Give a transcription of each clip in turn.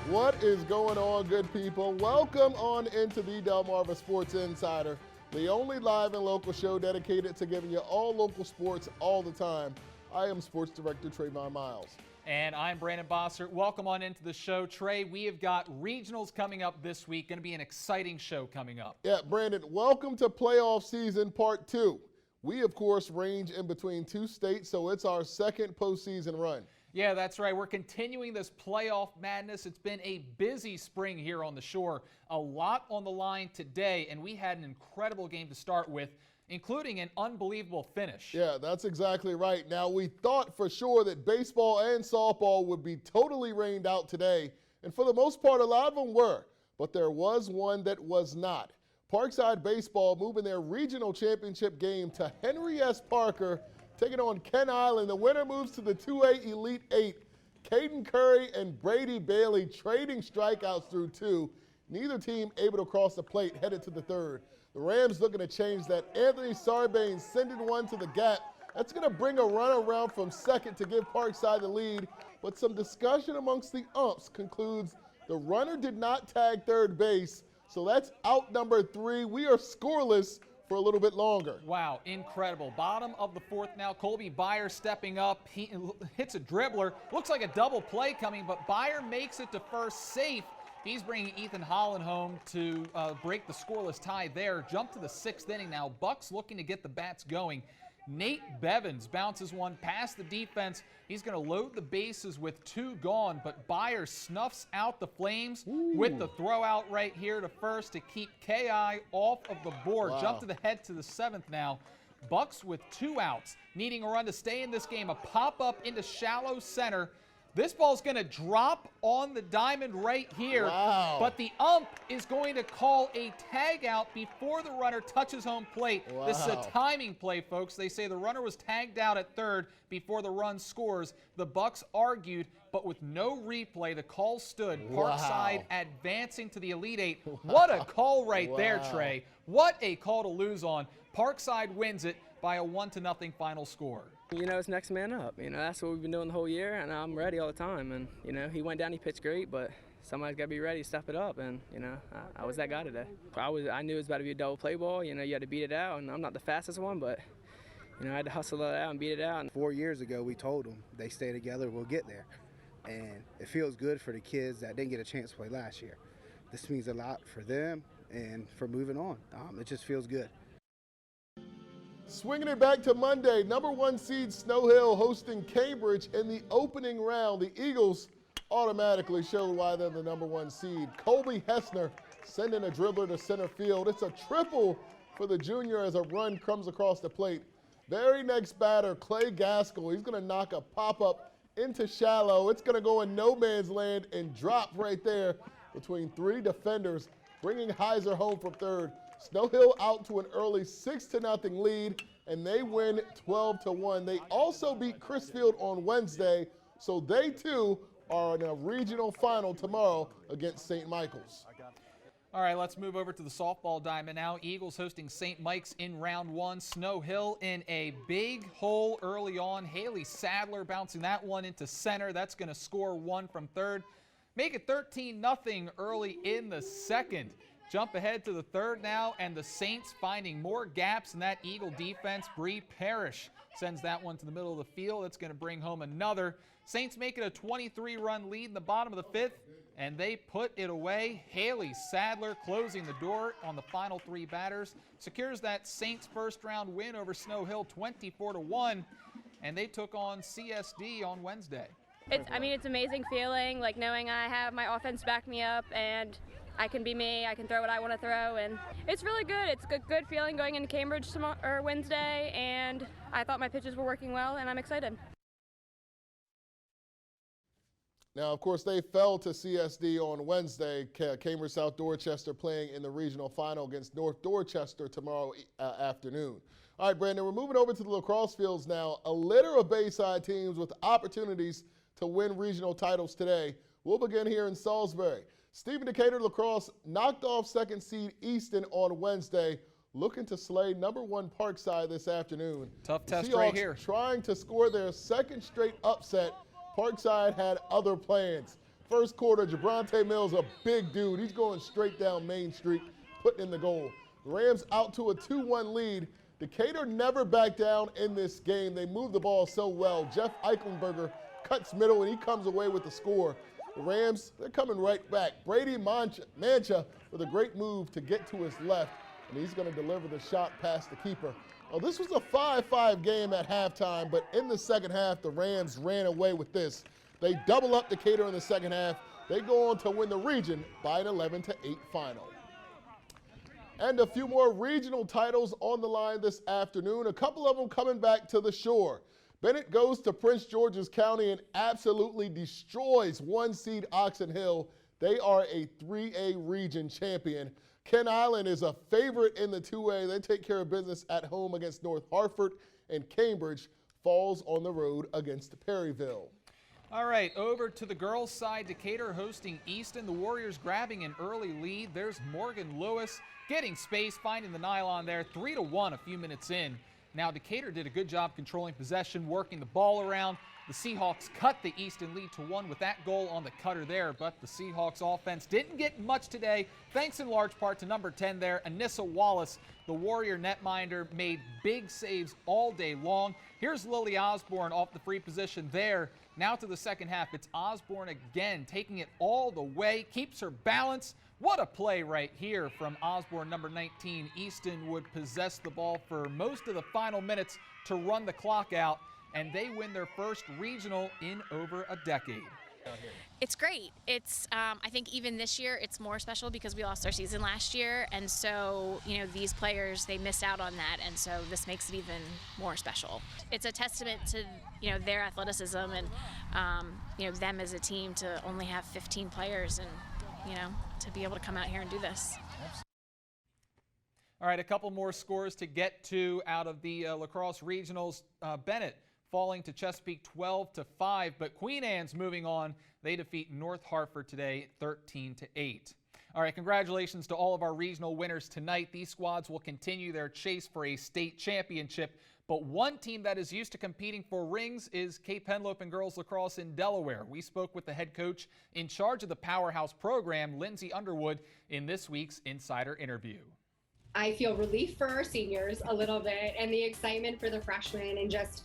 What is going on, good people? Welcome on into the Delmarva Sports Insider, the only live and local show dedicated to giving you all local sports all the time. I am Sports Director Trayvon Miles. And I'm Brandon Bossert. Welcome on into the show. Trey, we have got regionals coming up this week. Going to be an exciting show coming up. Yeah, Brandon, welcome to playoff season part 2. We, of course, range in between two states, so it's our second postseason run. Yeah, that's right. We're continuing this playoff madness. It's been a busy spring here on the shore. A lot on the line today, and we had an incredible game to start with, including an unbelievable finish. Yeah, that's exactly right. Now, we thought for sure that baseball and softball would be totally rained out today, and for the most part, a lot of them were, but there was one that was not. Parkside Baseball moving their regional championship game to Henry S. Parker, taking on Kent Island. The winner moves to the 2A Elite 8. Caden Curry and Brady Bailey trading strikeouts through 2. Neither team able to cross the plate, headed to the 3rd. The Rams looking to change that. Anthony Sarbanes sending one to the gap. That's going to bring a run around from second to give Parkside the lead. But some discussion amongst the umps concludes the runner did not tag third base. So that's out number 3. We are scoreless for a little bit longer. Wow, incredible. Bottom of the 4th now. Colby Byer stepping up. He hits a dribbler. Looks like a double play coming, but Byer makes it to first safe. He's bringing Ethan Holland home to break the scoreless tie there. Jump to the 6th inning now. Bucks looking to get the bats going. Nate Bevins bounces one past the defense. He's going to load the bases with 2 gone, but Byer snuffs out the Flames with the throw out right here to first to keep KI off of the board. Wow. Jump to the head to the 7th now. Bucks with 2 outs, needing a run to stay in this game. A pop-up into shallow center. This ball's going to drop on the diamond right here, Wow. but the ump is going to call a tag out before the runner touches home plate. Wow. This is a timing play, folks. They say the runner was tagged out at 3rd before the run scores. The Bucks argued, but with no replay, the call stood. Wow. Parkside advancing to the Elite 8. What a call right there, Wow. Trey. What a call to lose on. Parkside wins it by a 1-0 final score. You know, it's next man up. You know, that's what we've been doing the whole year, and I'm ready all the time. And, you know, he went down, he pitched great, but somebody's got to be ready to step it up. And, you know, I was that guy today. I knew it was about to be a double play ball. You know, you had to beat it out, and I'm not the fastest one, but, you know, I had to hustle it out and beat it out. 4 years ago, we told them they stay together, we'll get there. And it feels good for the kids that didn't get a chance to play last year. This means a lot for them and for moving on. It just feels good. Swinging it back to Monday, number 1 seed Snow Hill hosting Cambridge in the opening round. The Eagles automatically showed why they're the number 1 seed. Colby Hessner sending a dribbler to center field. It's a triple for the junior as a run comes across the plate. Very next batter, Clay Gaskell. He's going to knock a pop-up into shallow. It's going to go in no man's land and drop right there between 3 defenders, bringing Heiser home from 3rd. Snow Hill out to an early 6-0 lead, and they win 12-1. They also beat Crisfield on Wednesday, so they too are in a regional final tomorrow against St. Michael's. All right, let's move over to the softball diamond now. Eagles hosting St. Mike's in round 1. Snow Hill in a big hole early on. Haley Sadler bouncing that one into center. That's going to score 1 from 3rd. Make it 13-0 early in the 2nd. Jump ahead to the 3rd now, and the Saints finding more gaps in that Eagle defense. Bree Parrish sends that one to the middle of the field. It's going to bring home another. Saints make it a 23-run lead in the bottom of the 5th, and they put it away. Haley Sadler closing the door on the final 3 batters. Secures that Saints first-round win over Snow Hill 24-1, and they took on CSD on Wednesday. It's an amazing feeling, like knowing I have my offense back me up and I can be me, I can throw what I want to throw, and it's really good. It's a good feeling going into Cambridge Wednesday, and I thought my pitches were working well, and I'm excited. Now, of course, they fell to CSD on Wednesday. Cambridge South Dorchester playing in the regional final against North Dorchester tomorrow afternoon. All right, Brandon, we're moving over to the lacrosse fields now. A litter of Bayside teams with opportunities to win regional titles today. We'll begin here in Salisbury. Stephen Decatur Lacrosse knocked off 2nd seed Easton on Wednesday, looking to slay number 1 Parkside this afternoon. Tough test Seahawks right here. trying to score their 2nd straight upset. Parkside had other plans. First quarter, Jabronte Mills, a big dude. He's going straight down Main Street, putting in the goal. The Rams out to a 2-1 lead. Decatur never backed down in this game. They moved the ball so well. Jeff Eichenberger cuts middle, and he comes away with the score. The Rams, they're coming right back. Brady Mancha with a great move to get to his left, and he's going to deliver the shot past the keeper. Well, this was a 5-5 game at halftime, but in the second half, the Rams ran away with this. They double up Decatur in the second half. They go on to win the region by an 11-8 final. And a few more regional titles on the line this afternoon, a couple of them coming back to the shore. Bennett goes to Prince George's County and absolutely destroys 1-seed Oxon Hill. They are a 3A region champion. Ken Island is a favorite in the 2A. They take care of business at home against North Hartford, and Cambridge falls on the road against Perryville. All right, over to the girls' side. Decatur hosting Easton. The Warriors grabbing an early lead. There's Morgan Lewis getting space, finding the nylon there. 3-1 a few minutes in. Now Decatur did a good job controlling possession, working the ball around. The Seahawks cut the Easton lead to 1 with that goal on the cutter there, but the Seahawks offense didn't get much today, thanks in large part to number 10 there, Anissa Wallace. The Warrior netminder made big saves all day long. Here's Lily Osborne off the free position there. Now to the second half, it's Osborne again, taking it all the way, keeps her balance. What a play right here from Osborne, number 19. Easton would possess the ball for most of the final minutes to run the clock out, and they win their first regional in over a decade. It's great. It's I think even this year it's more special because we lost our season last year, and so these players, they missed out on that, and so this makes it even more special. It's a testament to their athleticism and them as a team to only have 15 players and to be able to come out here and do this. All right, a couple more scores to get to out of the lacrosse regionals. Bennett falling to Chesapeake 12-5, but Queen Anne's moving on. They defeat North Hartford today 13-8. All right, congratulations to all of our regional winners tonight. These squads will continue their chase for a state championship, but one team that is used to competing for rings is Cape Henlopen Girls Lacrosse in Delaware. We spoke with the head coach in charge of the Powerhouse program, Lindsay Underwood, in this week's Insider interview. I feel relief for our seniors a little bit, and the excitement for the freshmen, and just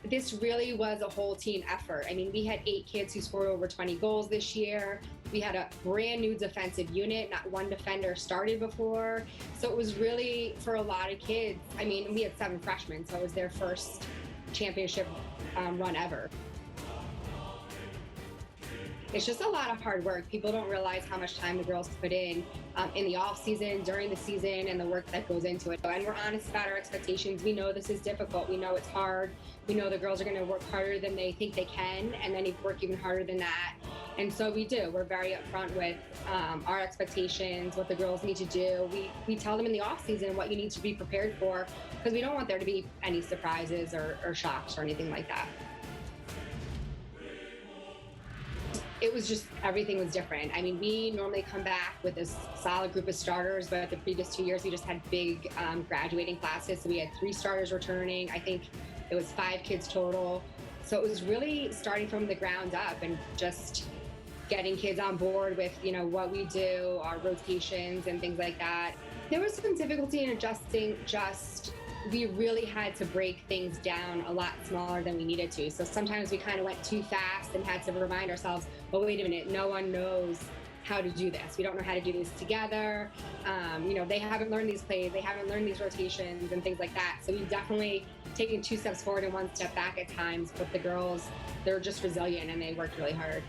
this really was a whole team effort. I mean, we had 8 kids who scored over 20 goals this year. We had a brand new defensive unit. Not one defender started before. So it was really, for a lot of kids, I mean, we had 7 freshmen, so it was their first championship run ever. It's just a lot of hard work. People don't realize how much time the girls put in the off season, during the season, and the work that goes into it. And we're honest about our expectations. We know this is difficult. We know it's hard. We know the girls are going to work harder than they think they can, and then work even harder than that. And so we do. We're very upfront with our expectations, what the girls need to do. We tell them in the off season what you need to be prepared for, because we don't want there to be any surprises or shocks or anything like that. It was just, everything was different. I mean, we normally come back with a solid group of starters, but the previous 2 years we just had big graduating classes. So we had 3 starters returning. I think it was 5 kids total. So it was really starting from the ground up and just getting kids on board with, what we do, our rotations and things like that. There was some difficulty in adjusting, we really had to break things down a lot smaller than we needed to. So sometimes we kind of went too fast and had to remind ourselves, oh, wait a minute, no one knows how to do this. We don't know how to do this together. They haven't learned these plays, they haven't learned these rotations and things like that. So we've definitely taken 2 steps forward and 1 step back at times, but the girls, they're just resilient and they worked really hard.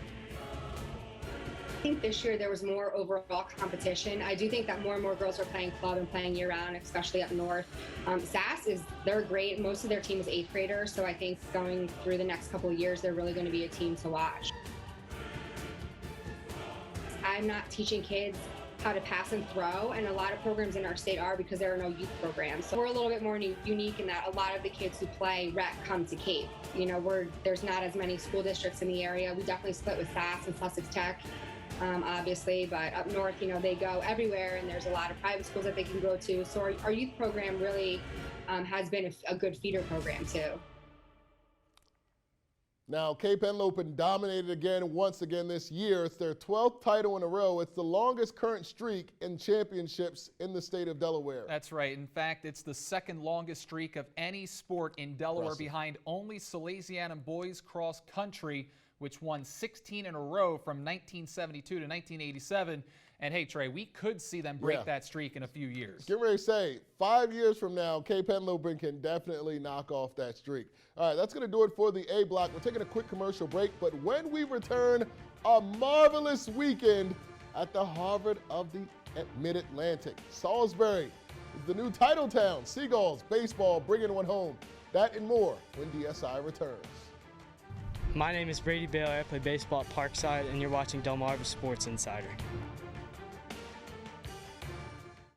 I think this year there was more overall competition. I do think that more and more girls are playing club and playing year-round, especially up north. SAS they're great. Most of their team is 8th graders, so I think going through the next couple of years, they're really going to be a team to watch. I'm not teaching kids how to pass and throw, and a lot of programs in our state are, because there are no youth programs. So we're a little bit more unique in that a lot of the kids who play rec come to Cape. There's not as many school districts in the area. We definitely split with SAS and Sussex Tech. Obviously, but up north, they go everywhere, and there's a lot of private schools that they can go to. So our youth program really has been a good feeder program too. Now, Cape Henlopen dominated once again this year. It's their 12th title in a row. It's the longest current streak in championships in the state of Delaware. That's right. In fact, it's the second longest streak of any sport in Delaware, behind only Salesianum boys cross country, which won 16 in a row from 1972 to 1987. And hey, Trey, we could see them break that streak in a few years. Get ready to say, 5 years from now, Cape Henlopen can definitely knock off that streak. All right, that's going to do it for the A block. We're taking a quick commercial break, but when we return, a marvelous weekend at the Harvard of the Mid-Atlantic. Salisbury is the new title town. Seagulls baseball bringing one home. That and more when DSI returns. My name is Brady Baylor. I play baseball at Parkside, and you're watching Delmarva Sports Insider.